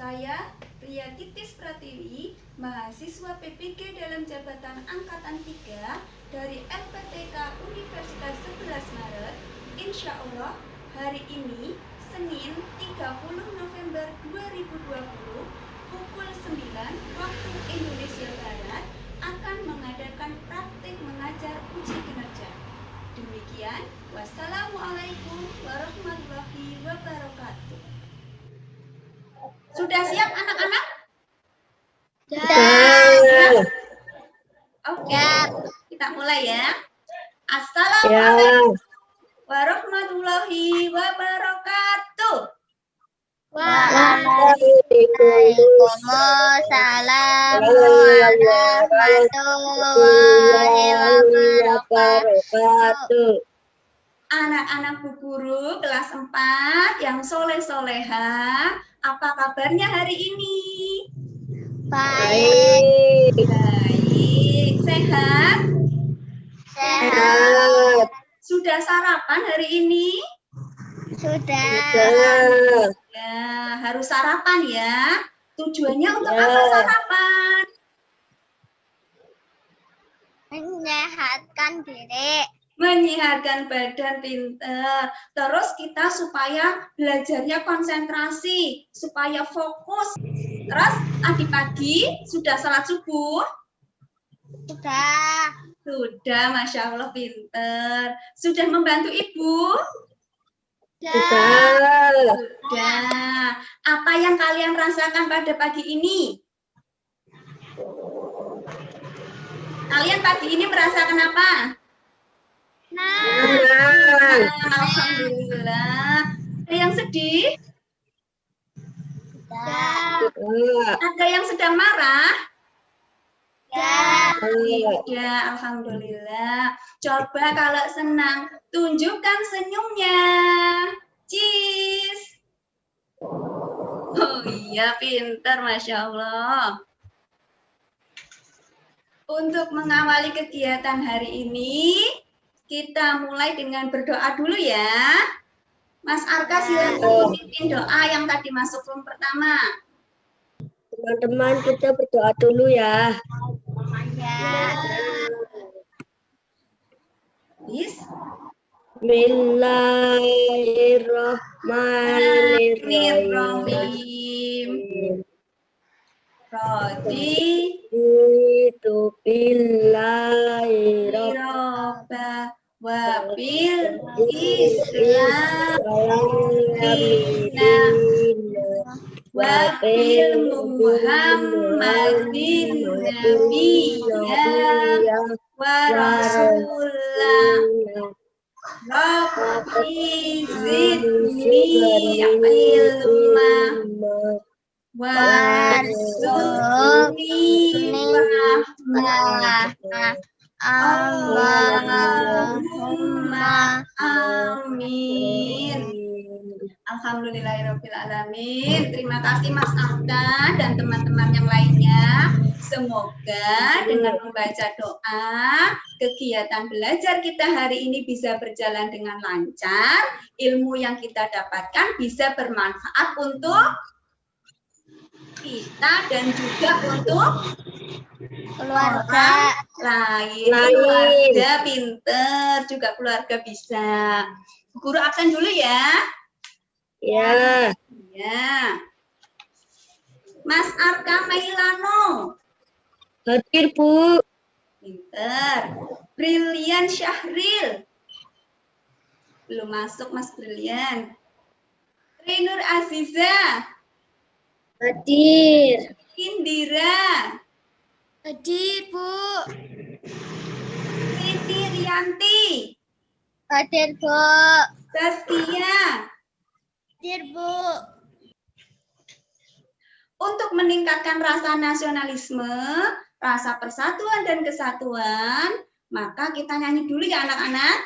Saya, Ria Titis Pratiwi, mahasiswa PPG dalam jabatan Angkatan 3 dari LPTK Universitas 11 Maret. Insya Allah, hari ini, Senin 30 November 2020, pukul 9 waktu Indonesia Barat, akan mengadakan praktik mengajar uji kinerja. Demikian, wassalamualaikum warahmatullahi wabarakatuh. Sudah siap anak-anak? Ya. Oke, kita mulai ya. Assalamualaikum warahmatullahi wabarakatuh. Waalaikumsalam warahmatullahi wabarakatuh. Anak-anak Bu Guru kelas 4 yang soleh-soleha, apa kabarnya hari ini? Baik. Sehat? Sehat. Sudah sarapan hari ini? Sudah. Ya, harus sarapan ya. Tujuannya untuk apa sarapan? Menyehatkan diri. Menyehatkan badan, pinter. Terus kita supaya belajarnya konsentrasi, supaya fokus. Terus tadi pagi sudah salat subuh? Sudah, Masya Allah, pinter. Sudah membantu ibu? Sudah. Apa yang kalian rasakan pada pagi ini? Kalian pagi ini merasakan apa? Alhamdulillah. Ada yang sedih? Ada yang sedang marah? Ya, alhamdulillah. Coba kalau senang, tunjukkan senyumnya. Cheese. Oh iya, pintar, Masya Allah. Untuk mengawali kegiatan hari ini, kita mulai dengan berdoa dulu ya. Mas Arka silakan pimpin doa yang tadi masuk room pertama. Teman-teman, kita berdoa dulu ya. Bismillahirrahmanirrahim. Raditu billahi Rabba wa bil Islam wa bil Muhammadin nabiyya wa rasulullah. Rabbi zidni ilma warzuqni rahmah. Allahumma amin. Alhamdulillahirabbil alamin. Terima kasih Mas Arka dan teman-teman yang lainnya. Semoga dengan membaca doa, kegiatan belajar kita hari ini bisa berjalan dengan lancar. Ilmu yang kita dapatkan bisa bermanfaat untuk kita dan juga untuk keluarga lain. Keluarga pinter, juga keluarga bisa. Guru absen dulu ya. Ya. Mas Arka Mailano. Hadir, Bu. Pinter. Brilian Syahril. Belum masuk Mas Brilian. Rinur Aziza. Hadir. Indira. Hadir, Bu. Siti Rianti. Hadir, Bu. Saskia. Hadir, Bu. Untuk meningkatkan rasa nasionalisme, rasa persatuan dan kesatuan, maka kita nyanyi dulu ya anak-anak.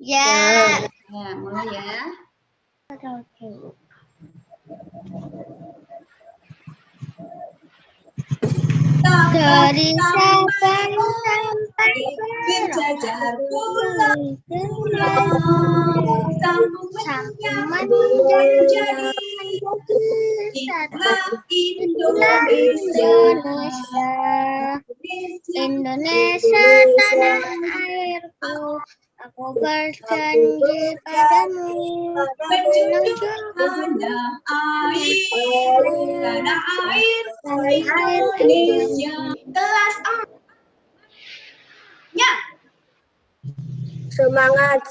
Ya. Ya, mulai ya. Dari Sabang sampai berjajar pulang sambung menjadi Itulah Itulah Indonesia. Indonesia tanah airku, aku berjanji padamu menuju Tanah air Indonesia. Kelas 4-nya. semangat.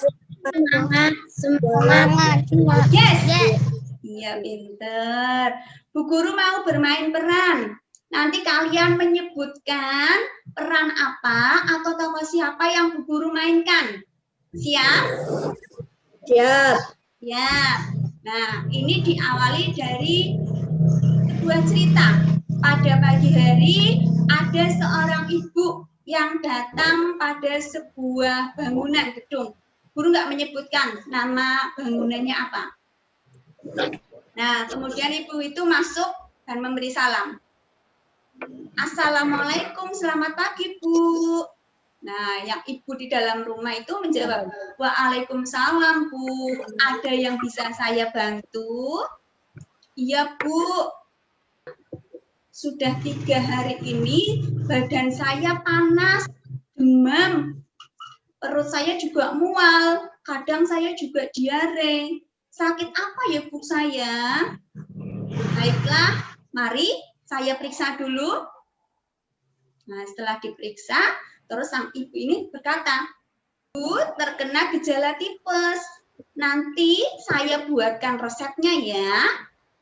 Yes. Yes. Iya, pinter. Bu Guru mau bermain peran. Nanti kalian menyebutkan peran apa atau tokoh siapa yang Bu Guru mainkan. Siap? Siap. Ya. Nah, ini diawali dari sebuah cerita. Pada pagi hari ada seorang ibu yang datang pada sebuah bangunan gedung. Guru nggak menyebutkan nama bangunannya apa. Nah, kemudian ibu itu masuk dan memberi salam. Assalamualaikum, selamat pagi, Bu. Nah, yang ibu di dalam rumah itu menjawab, Waalaikumsalam, Bu. Ada yang bisa saya bantu? Iya, Bu. Sudah 3 hari ini badan saya panas, demam, perut saya juga mual, kadang saya juga diare. Sakit apa ya, Bu, saya? Baiklah, mari saya periksa dulu. Nah, setelah diperiksa, terus sang ibu ini berkata, Bu, terkena gejala tipes. Nanti saya buatkan resepnya ya.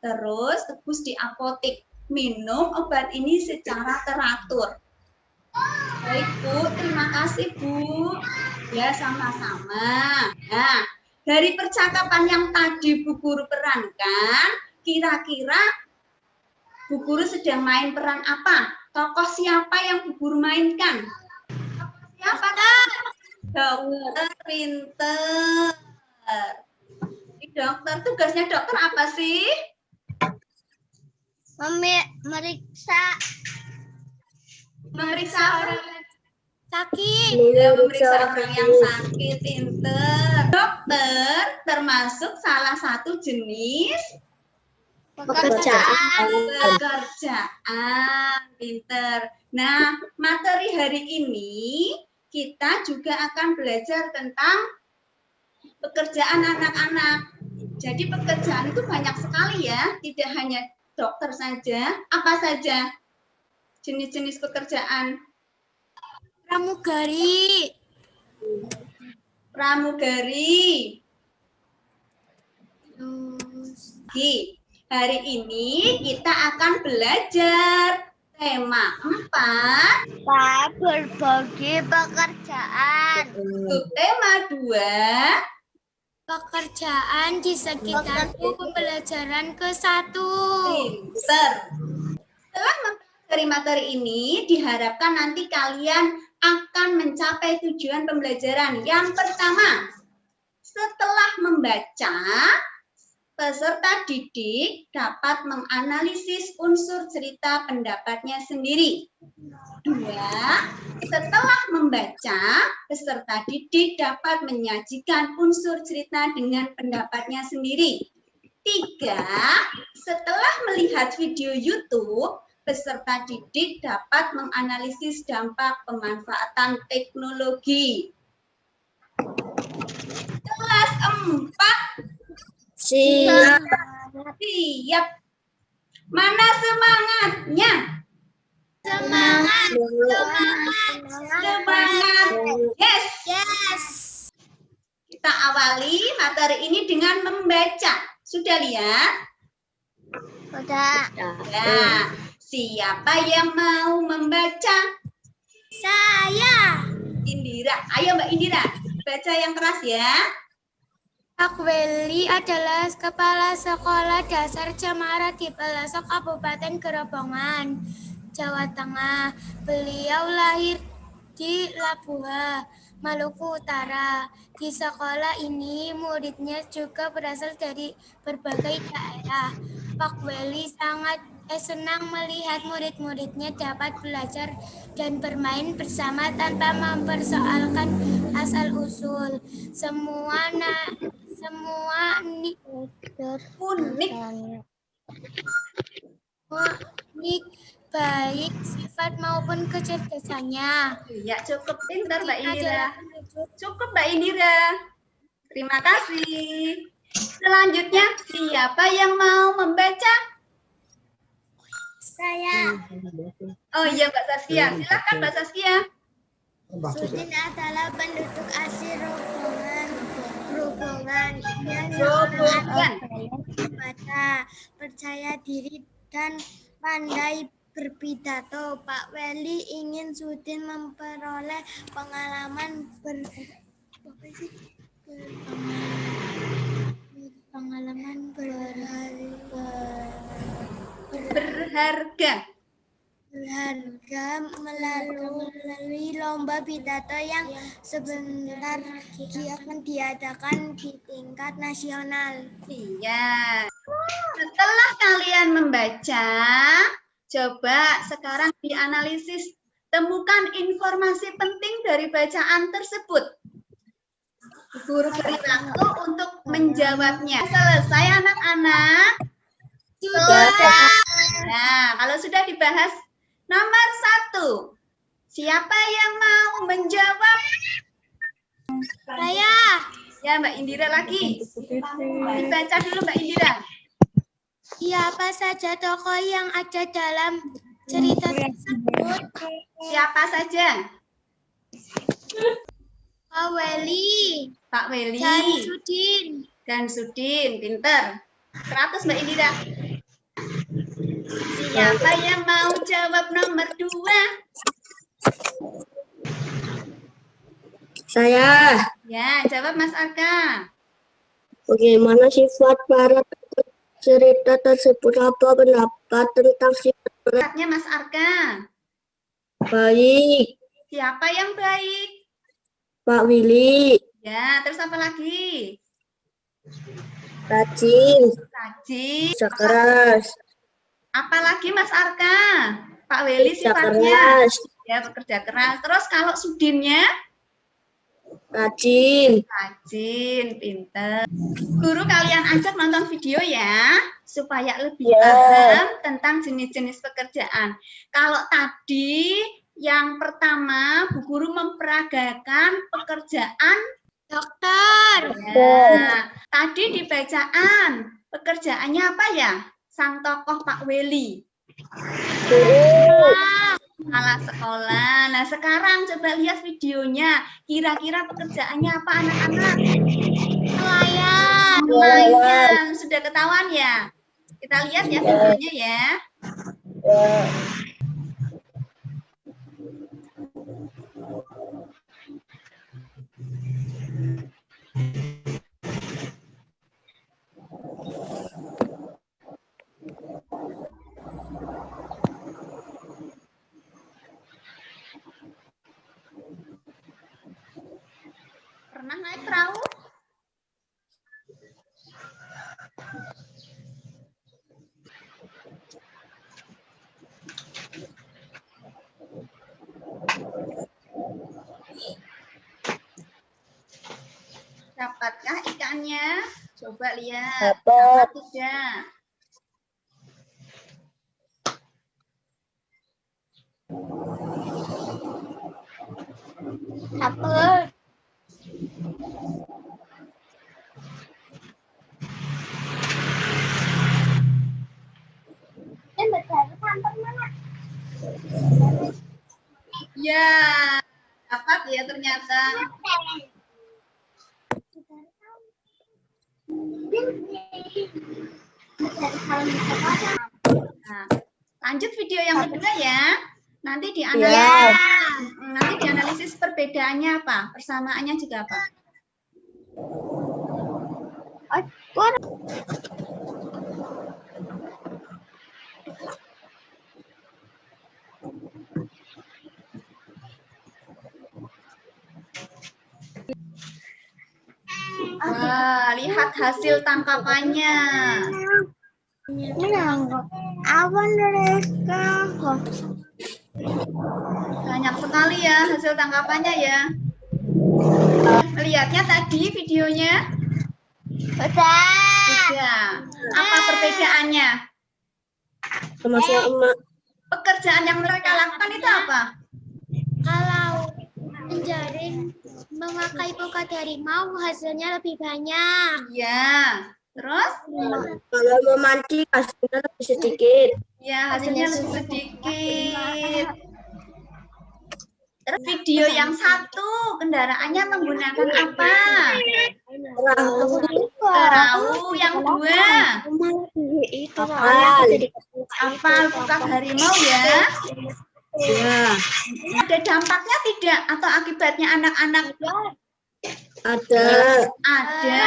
Terus tebus di apotek. Minum obat ini secara teratur. Baik, Bu. Terima kasih, Bu. Ya, sama-sama. Nah, dari percakapan yang tadi Bu Guru perankan, kira-kira Bu Guru sedang main peran apa? Tokoh siapa yang Bu Guru mainkan? Tokoh siapa? Dokter pinter. Ini dokter, tugasnya dokter apa sih? Memeriksa orang sakit. memeriksa orang yang sakit, pinter. Dokter termasuk salah satu jenis pekerjaan, pinter. Nah, materi hari ini kita juga akan belajar tentang pekerjaan anak-anak. Jadi pekerjaan itu banyak sekali ya, tidak hanya dokter saja. Apa saja jenis-jenis pekerjaan? Pramugari. Hari ini kita akan belajar tema 4. Berbagi pekerjaan. Untuk tema 2. Pekerjaan di sekitarku, pembelajaran ke-1. Pinter. Setelah mempelajari materi ini, diharapkan nanti kalian akan mencapai tujuan pembelajaran. Yang pertama, setelah membaca, peserta didik dapat menganalisis unsur cerita pendapatnya sendiri. 2. Setelah membaca, peserta didik dapat menyajikan unsur cerita dengan pendapatnya sendiri. 3. Setelah melihat video YouTube, peserta didik dapat menganalisis dampak pemanfaatan teknologi. Kelas 4. Siap. Mana semangatnya? Semangat. Yes. Kita awali materi ini dengan membaca. Sudah lihat? Sudah. Ya. Siapa yang mau membaca? Saya. Indira. Ayo Mbak Indira, baca yang keras ya. Pak Weli adalah Kepala Sekolah Dasar Cemara di pelosok Kabupaten Gerobogan, Jawa Tengah. Beliau lahir di Labuha, Maluku Utara. Di sekolah ini muridnya juga berasal dari berbagai daerah. Pak Weli sangat senang melihat murid-muridnya dapat belajar dan bermain bersama tanpa mempersoalkan asal-usul. Semua unik Unik, baik sifat maupun kecerdasannya. Iya, cukup pintar Mbak Sutin Indira. adalah penduduk. Cukup Mbak Indira. Terima kasih. Selanjutnya, siapa yang mau membaca? Saya. Oh iya Mbak Saskia. Silakan Mbak Saskia. Sutin adalah penduduk asli Rombongan. Ia Rombongan. membaca, percaya diri dan pandai berpidato. Pak Weli ingin Sutin memperoleh pengalaman berharga melalui lomba pidato yang sebentar lagi akan diadakan di tingkat nasional. Iya. Setelah kalian membaca, coba sekarang dianalisis. Temukan informasi penting dari bacaan tersebut. Guru beri waktu untuk menjawabnya. Selesai anak-anak? Sudah. Nah, kalau sudah dibahas, nomor 1. Siapa yang mau menjawab? Saya. Ya, Mbak Indira lagi. Dibaca dulu Mbak Indira. Siapa saja tokoh yang ada dalam cerita tersebut? Siapa saja? Pak Weli, Pak Weli dan Sudin. dan Sudin. Pinter. 100 Mbak Indira. Siapa yang mau jawab nomor 2? Saya. Ya, jawab Mas Arka. Bagaimana sifat para cerita tersebut? Apa pendapat tentang sifat Sifatnya Mas Arka. baik? Siapa yang baik? Pak Willy, Ya, terus apa lagi? rajin, Rajin. kerja keras, Apalagi Mas Arka? Pak Weli kerja sifatnya keras, ya bekerja keras. Terus kalau Sudinnya rajin. rajin, pinter. Guru kalian ajak nonton video ya, supaya lebih Ya. paham tentang jenis-jenis pekerjaan. Kalau tadi yang pertama, Bu Guru memperagakan pekerjaan Dokter. ya. Tadi di bacaan, pekerjaannya apa ya? Sang tokoh Pak Weli. Kepala sekolah. Nah, sekarang coba lihat videonya. Kira-kira pekerjaannya apa anak-anak? Nelayan. Nelayan. Sudah ketahuan ya? Kita lihat ya videonya ya. Pernah naik perahu? Dapatkah ikannya? Coba lihat. Dapat. Tidak? Dapat. Ya, dapat ya ternyata. Nah, lanjut video yang kedua ya. Nanti dianalisis perbedaannya apa, persamaannya juga apa. Wah, lihat hasil tangkapannya. Banyak sekali ya hasil tangkapannya ya. Lihatnya tadi videonya? Udah. Tidak. Apa perbedaannya? Sama-sama. Pekerjaan yang mereka lakukan itu apa? Kalau menjaring memakai pukat harimau hasilnya lebih banyak. Ya. Terus? Kalau memancing hasilnya lebih sedikit. Ya, hasilnya lebih sedikit. Terus video yang satu, kendaraannya menggunakan apa? Perahu. Perahu. Yang dua, Kapal. kapal pukat harimau ya. Ya, Ada dampaknya tidak atau akibatnya anak-anak? ada. Ada.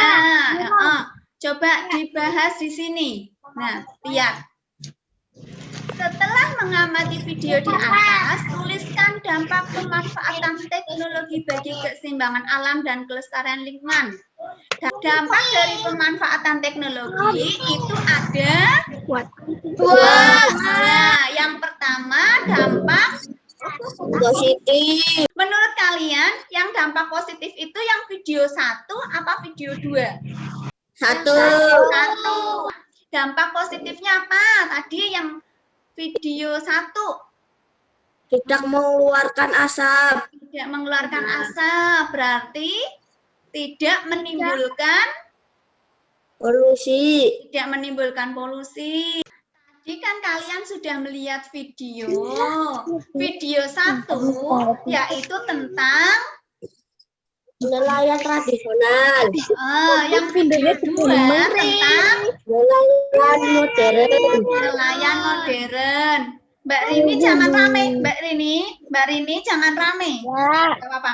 Coba dibahas di sini. Nah, lihat. Setelah mengamati video di atas, tuliskan dampak pemanfaatan teknologi bagi keseimbangan alam dan kelestarian lingkungan. Dampak dari pemanfaatan teknologi itu ada dua. Nah, yang pertama dampak Positif. menurut kalian yang dampak positif itu yang video 1 apa video 2? 1. 1. Dampak positifnya apa? Tadi yang video 1 Tidak mengeluarkan asap. tidak mengeluarkan asap, berarti tidak menimbulkan Polusi. polusi. Tadi kan kalian sudah melihat video 1 yaitu tentang Nelayan tradisional. yang video 2 tentang Nelayan modern. nelayan modern. Mbak Rini jangan rame, Mbak Rini jangan rame. Gak apa-apa.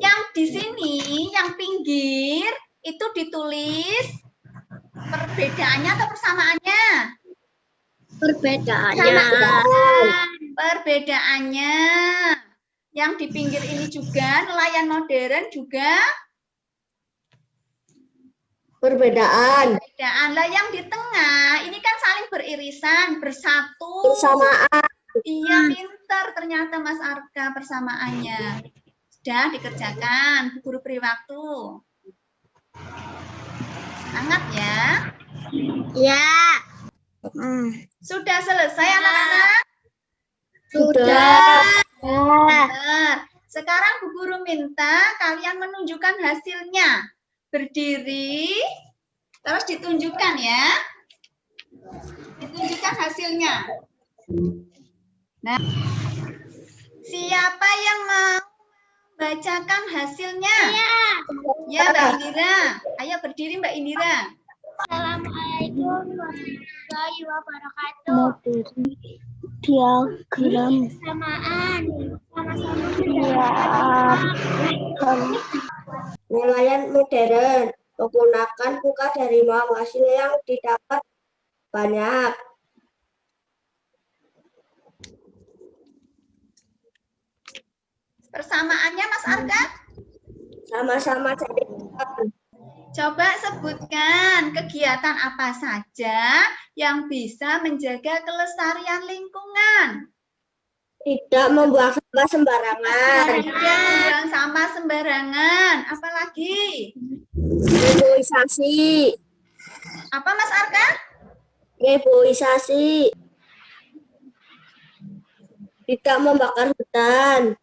Yang di sini, yang pinggir itu ditulis perbedaannya atau persamaannya? Perbedaannya. Yang di pinggir ini juga nelayan modern juga Perbedaan. Lah yang di tengah ini kan saling beririsan, bersatu. Persamaan. Iya, pintar ternyata Mas Arka persamaannya. Sudah dikerjakan, Bu Guru beri waktu. Semangat ya. Ya. Sudah selesai anak-anak? Sudah. Benar. Sekarang Bu Guru minta kalian menunjukkan hasilnya. Berdiri, terus ditunjukkan ya. Ditunjukkan hasilnya. Nah, siapa yang mau bacakan hasilnya? Ya, Mbak Indira. Ayo berdiri Mbak Indira. Assalamualaikum warahmatullahi wabarakatuh. Diagram. Samaan. Nelayan modern menggunakan pukat harimau. Hasil yang didapat banyak. Persamaannya Mas Arka? Sama-sama cari ikan. Coba sebutkan kegiatan apa saja yang bisa menjaga kelestarian lingkungan. Tidak membuang sampah sembarangan. Tidak membuang sampah sembarangan. Apalagi? Reboisasi. Apa Mas Arka? Reboisasi. Tidak membakar hutan.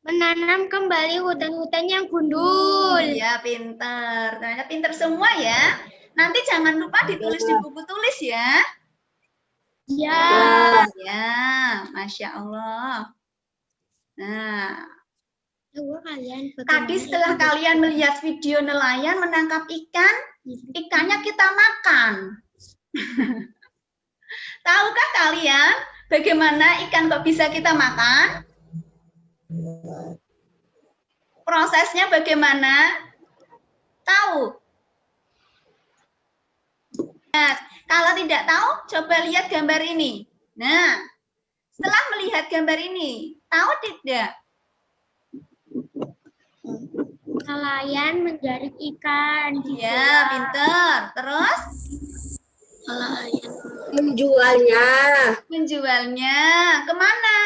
Menanam kembali hutan-hutan yang gundul. Iya, pinter. Ternyata pinter semua ya. Nanti jangan lupa ditulis di buku tulis ya. Ya. Ya, Masya Allah. Nah, tadi setelah kalian melihat video nelayan menangkap ikan, ikannya kita makan. Tahukah kalian bagaimana ikan kok bisa kita makan? Prosesnya bagaimana? Tahu? Nah, kalau tidak tahu, coba lihat gambar ini. Nah, setelah melihat gambar ini, tahu tidak? Nelayan menjaring ikan. Ya, pinter. Terus? Menjualnya. Menjualnya kemana?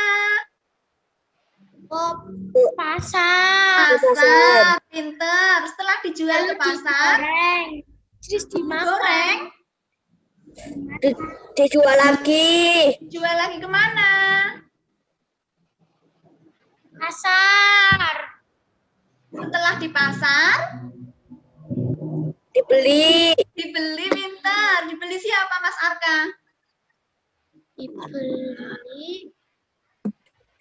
Pasar. Pasar, pinter. Setelah dijual ke pasar, Digoreng. Terus dimakan. digoreng. Dijual lagi. Jual lagi kemana? Pasar. Setelah di pasar, Dibeli. dibeli, pintar. Dibeli siapa Mas Arka? Dibeli.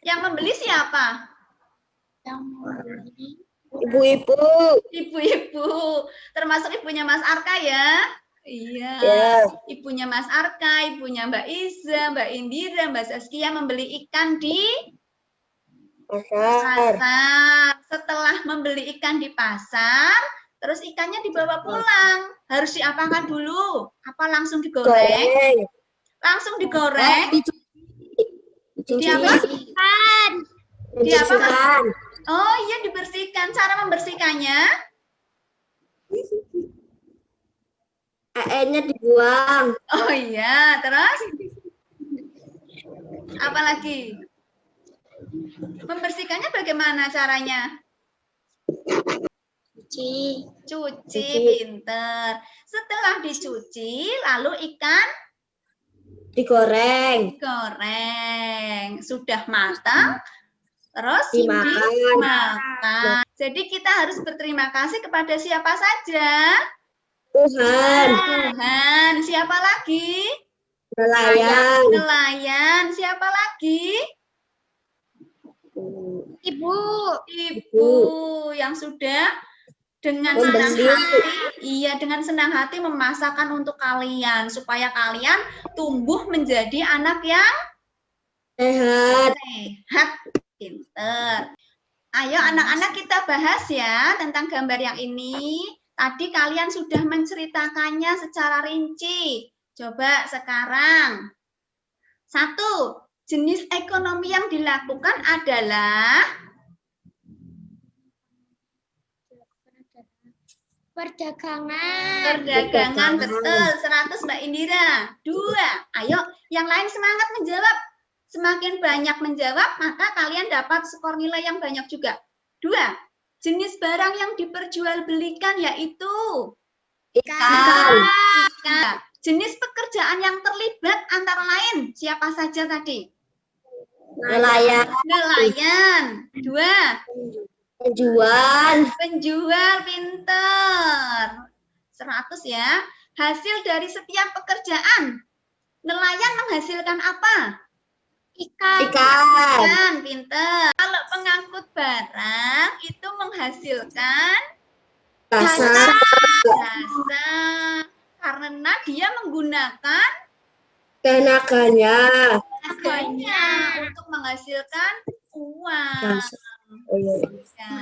Yang membeli siapa? Yang membeli. Ibu-ibu. Ibu-ibu. Termasuk ibunya Mas Arka ya? Iya. Ya. Ibunya Mas Arka, ibunya Mbak Iza, Mbak Indira, Mbak Saskia membeli ikan di Pasar. pasar. Setelah membeli ikan di pasar, terus ikannya dibawa pulang. Harus diapakan dulu? Apa langsung digoreng? Goreng. Langsung digoreng. Dicuci. Dibersihkan. Dibersihkan. Oh iya, dibersihkan. Cara membersihkannya? Airnya dibuang. Oh iya, terus? Apa lagi? Membersihkannya bagaimana caranya? Cuci. Cuci, pinter. Setelah dicuci, lalu ikan Digoreng. goreng. Sudah matang, terus Dimakan. dimakan. Jadi kita harus berterima kasih kepada siapa saja? Tuhan. Tuhan. Siapa lagi? Nelayan. Nelayan. Siapa lagi? Ibu. Ibu yang sudah dengan senang Membeli. hati, dengan senang hati memasakkan untuk kalian supaya kalian tumbuh menjadi anak yang Sehat. sehat, pinter. Ayo anak-anak kita bahas ya tentang gambar yang ini. Tadi kalian sudah menceritakannya secara rinci. Coba sekarang. 1. Jenis ekonomi yang dilakukan adalah Perdagangan. perdagangan, betul. 100 Mbak Indira. 2. Ayo, yang lain semangat menjawab. Semakin banyak menjawab, maka kalian dapat skor nilai yang banyak juga. 2. Jenis barang yang diperjualbelikan yaitu Ikan. ikan. Jenis pekerjaan yang terlibat antara lain siapa saja tadi? Nelayan. Nelayan. 2. Penjual. Penjual, pinter. 100 ya. Hasil dari setiap pekerjaan. Nelayan menghasilkan apa? Ikan. Ikan. Pinter. Kalau pengangkut barang itu menghasilkan Jasa. jasa. Karena dia menggunakan Tenaganya. tenaganya untuk menghasilkan uang. Jasa. Oh, iya. Ya.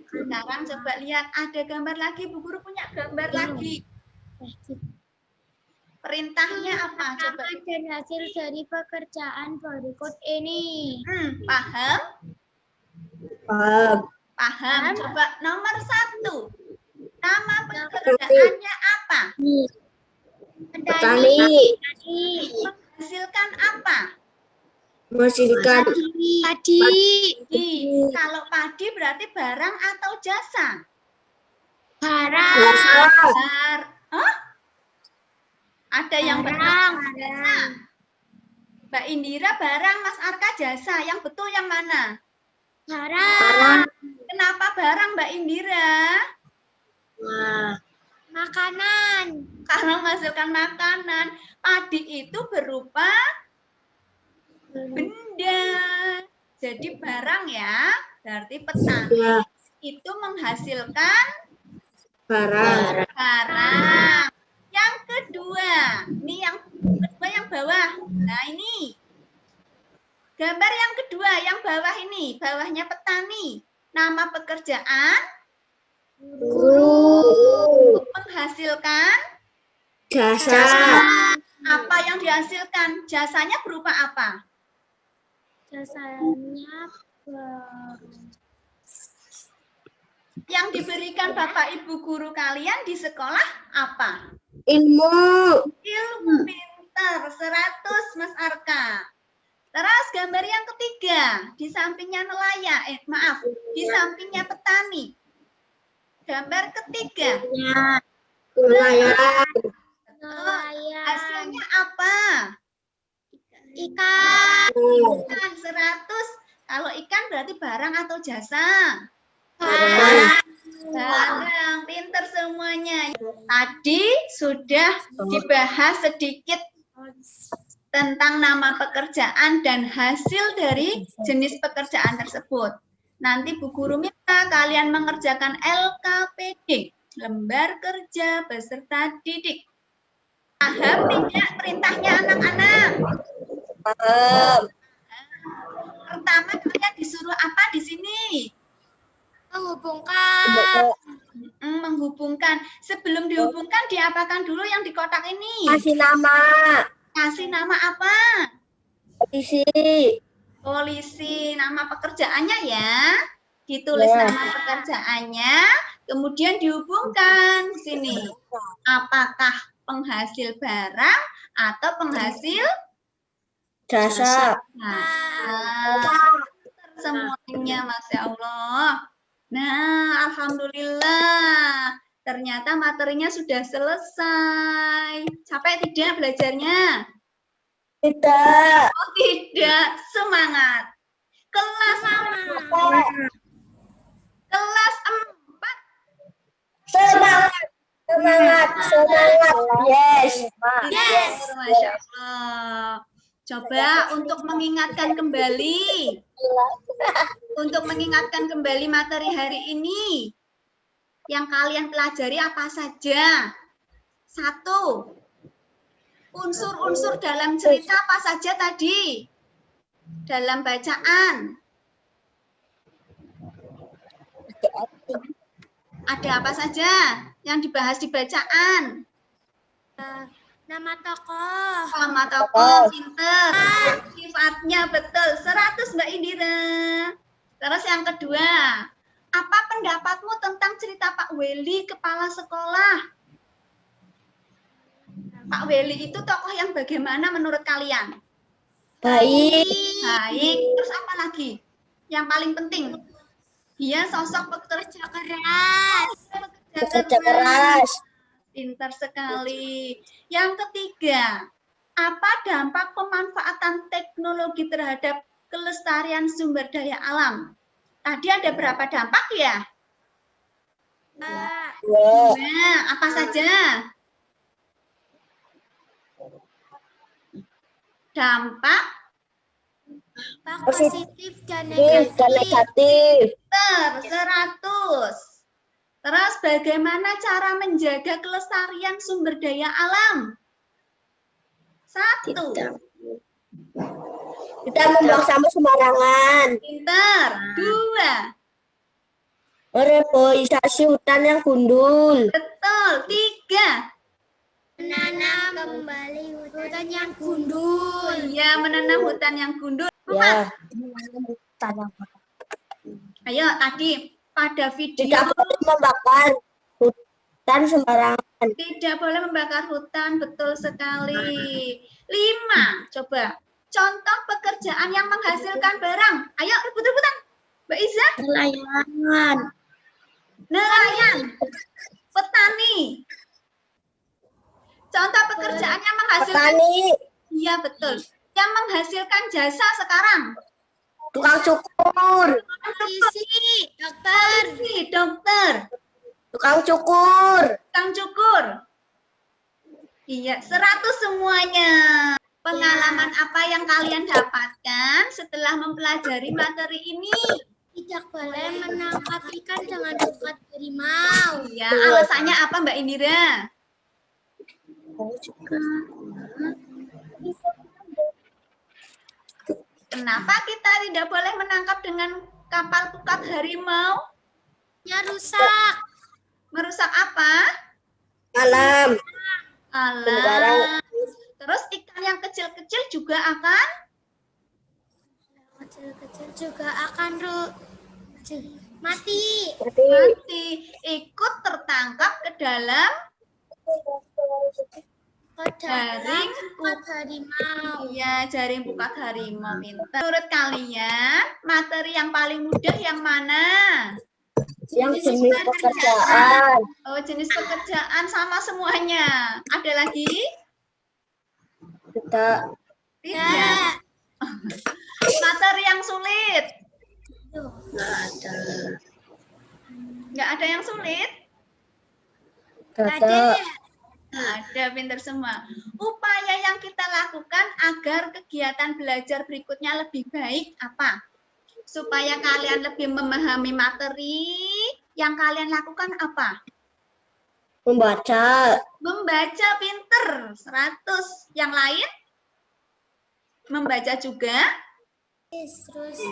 Sekarang coba lihat ada gambar lagi, Bu Guru punya gambar lagi. Perintahnya apa? Coba. Nama dan hasil dari pekerjaan berikut ini. Paham? Paham. Paham. Coba nomor 1. Nama pekerjaannya apa? Petani. Menghasilkan apa? Menghasilkan Padi. Kalau padi berarti barang atau jasa? Barang. jasa. Hah? Ada yang Barang. benar. Mbak Indira barang, Mas Arka jasa. Yang betul yang mana? Barang. Kenapa barang Mbak Indira? Makanan. Karena menghasilkan makanan. Padi itu berupa benda. Jadi barang ya. Berarti petani Ya. itu menghasilkan Barang. barang. Yang kedua, ini yang kedua yang bawah. Nah ini gambar yang kedua yang bawah ini, bawahnya petani. Nama pekerjaan Guru. menghasilkan Jasa. apa yang dihasilkan? Jasanya berupa apa? Jasanya Yang diberikan Bapak Ibu guru kalian di sekolah apa? Ilmu. Ilmu, pintar. 100 Mas Arka. Terus gambar yang ketiga, di sampingnya nelayan, di sampingnya petani. Gambar ketiga, Nelayan. Nelayan. Hasilnya apa? Ikan. Ikan 100. Kalau ikan berarti barang atau jasa? Barang. Barang. Pinter semuanya. Tadi sudah dibahas sedikit tentang nama pekerjaan dan hasil dari jenis pekerjaan tersebut. Nanti Bu Guru minta kalian mengerjakan LKPD, lembar kerja peserta didik. Paham tidak perintahnya anak-anak? Paham. Pertama kalian disuruh apa di sini? Menghubungkan. Menghubungkan. Sebelum dihubungkan diapakan dulu yang di kotak ini? Kasih nama. Kasih nama apa? Polisi. Polisi. Nama pekerjaannya ya. Ditulis Ya. nama pekerjaannya, kemudian dihubungkan sini. Apakah penghasil barang atau penghasil Jasa. semuanya, Masya Allah. Nah, Alhamdulillah. Ternyata materinya sudah selesai. Capek tidak belajarnya? Tidak. Oh, tidak. Semangat. Kelas 4. Semangat. Semangat. Semangat. Yes. Yes. Masya Allah. Coba untuk mengingatkan kembali. Untuk mengingatkan kembali materi hari ini. Yang kalian pelajari apa saja? 1. Unsur-unsur dalam cerita apa saja tadi? Dalam bacaan. Ada apa saja yang dibahas di bacaan? Nama tokoh. Sama tokoh, pinter. Sifatnya betul. 100 Mbak Indira. Terus yang kedua, apa pendapatmu tentang cerita Pak Weli, kepala sekolah? Pak Weli itu tokoh yang bagaimana menurut kalian? Baik. Baik. Terus apa lagi? Yang paling penting, dia sosok pekerja Keras. Bekerja keras. Pintar sekali. Yang ketiga, apa dampak pemanfaatan teknologi terhadap kelestarian sumber daya alam? Tadi ada berapa dampak ya? Ya. Nah, apa saja? Dampak Positif dan Positif dan negatif. 100. Terus bagaimana cara menjaga kelestarian sumber daya alam? 1. Tidak membuang sampah sembarangan. Pinter. 2. Mereboisasi hutan yang gundul. Betul. 3. menanam kembali hutan yang gundul. Iya, menanam hutan yang gundul. 4. Ya. Ayo, tadi pada video Tidak boleh membakar hutan sembarangan. tidak boleh membakar hutan, betul sekali. 5. Coba. Contoh pekerjaan yang menghasilkan barang. Ayo, rebut-rebutan. Mbak Iza. Nelayan. Nelayan. Petani. Contoh pekerjaan yang menghasilkan. Petani. Iya, betul. Yang menghasilkan jasa sekarang. Tukang cukur. Polisi, dokter, Dokter. Tukang cukur. Tukang cukur. Iya, 100 semuanya. Pengalaman apa yang kalian dapatkan setelah mempelajari materi ini? tidak boleh menangkap ikan dengan dekat harimau. Iya, alasannya apa Mbak Indira? Kenapa kita tidak boleh menangkap dengan kapal pukat harimau? Ya rusak. Merusak apa? Alam. Alam. Terus ikan yang kecil-kecil juga akan Kecil-kecil juga akan mati. mati, ikut tertangkap ke dalam Jaring pukat harimau. iya, jaring pukat harimau. Pintar. Menurut kalian, materi yang paling mudah yang mana? Yang jenis pekerjaan. Oh, jenis pekerjaan sama semuanya. Ada lagi? Tidak. Tidak. Materi yang sulit. Nggak ada. Nggak ada yang sulit? Ada. Ada, pinter semua. Upaya yang kita lakukan agar kegiatan belajar berikutnya lebih baik apa? Supaya kalian lebih memahami materi, yang kalian lakukan apa? Membaca. Membaca, pinter. 100. Yang lain? Membaca juga? Terus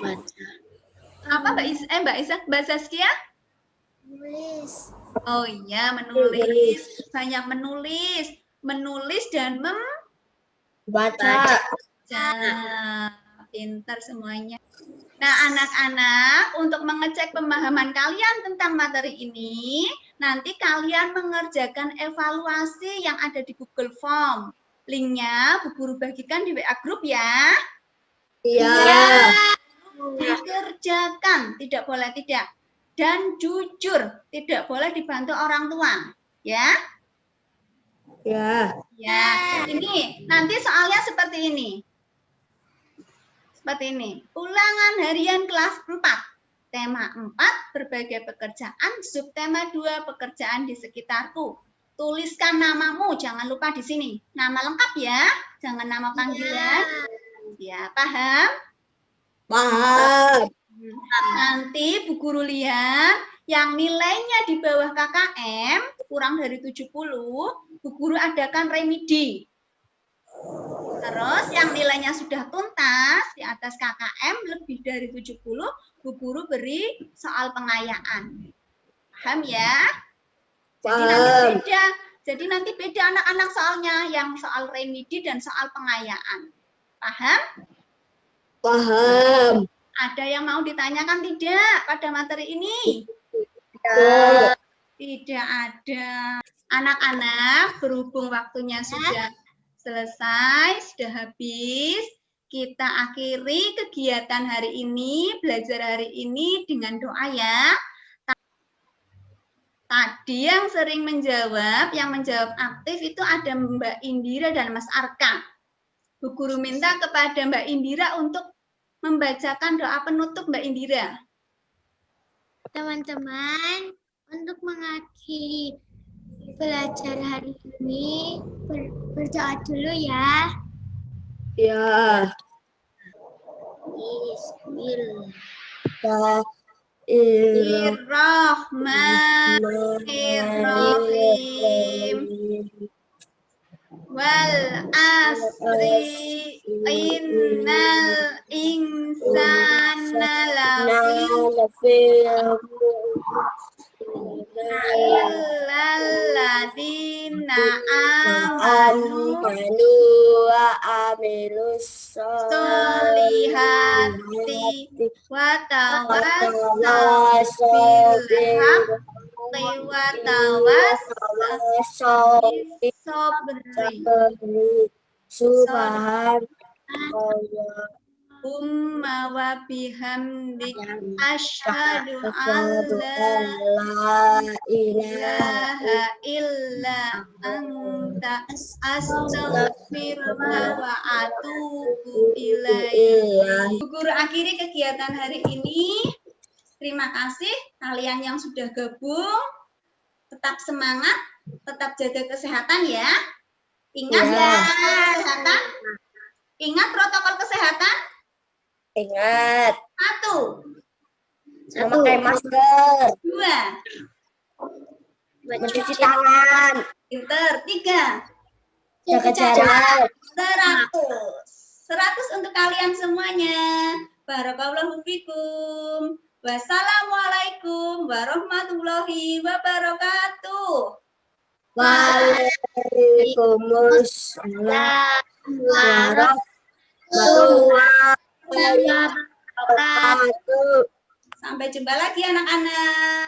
Apa Mbak Saskia? nulis. Oh iya, menulis. Banyak menulis. Menulis dan Baca. membaca. Pintar semuanya. Nah, anak-anak, untuk mengecek pemahaman kalian tentang materi ini, nanti kalian mengerjakan evaluasi yang ada di Google Form. Linknya Bu Guru bagikan di WA Group ya. Iya. Dikerjakan, tidak boleh tidak. Dan jujur, tidak boleh dibantu orang tua. Ya? Ya. Ya, ini nanti soalnya seperti ini. Seperti ini. Ulangan harian kelas 4. Tema 4, berbagai pekerjaan. Subtema 2, pekerjaan di sekitarku. Tuliskan namamu, jangan lupa di sini. Nama lengkap ya, jangan nama panggilan. Ya, paham? Paham. Nanti Bu Guru lihat yang nilainya di bawah KKM kurang dari 70, Bu Guru adakan remedi. Terus yang nilainya sudah tuntas di atas KKM lebih dari 70, Bu Guru beri soal pengayaan. Paham ya? Jadi nanti beda anak-anak soalnya, yang soal remedi dan soal pengayaan. Paham? Paham. Ada yang mau ditanyakan tidak pada materi ini? Tidak ada. Anak-anak, berhubung waktunya sudah selesai, sudah habis, kita akhiri kegiatan hari ini, belajar hari ini dengan doa ya. Tadi yang sering menjawab, yang menjawab aktif itu ada Mbak Indira dan Mas Arka. Bu Guru minta kepada Mbak Indira untuk membacakan doa penutup Mbak Indira. Teman-teman, untuk mengakhiri belajar hari ini, berdoa dulu ya. Ya. Bismillah. Bismillahirrahmanirrahim. Wal asri innal insana lafi illalladzina amanu wa amilus solihati wa tawassaw bil haqqi wa tawassaw bis sabri. Subhanallah. Umma wa bihamdik asyhadu an la ilaha illa anta astaghfiruka wa atubu ilaik. Bu Guru akhiri kegiatan hari ini. Terima kasih kalian yang sudah gabung. Tetap semangat, tetap jaga kesehatan ya. Ingat ya, protokol kesehatan. Ingat protokol kesehatan. Ingat. 1, Memakai masker. 2, Mencuci tangan. pinter. 3, Jaga jarak. 100 untuk kalian semuanya. Barakallahu fikum. Wassalamualaikum warahmatullahi wabarakatuh. Waalaikumsalam warahmatullahi wabarakatuh. Sampai jumpa lagi anak-anak.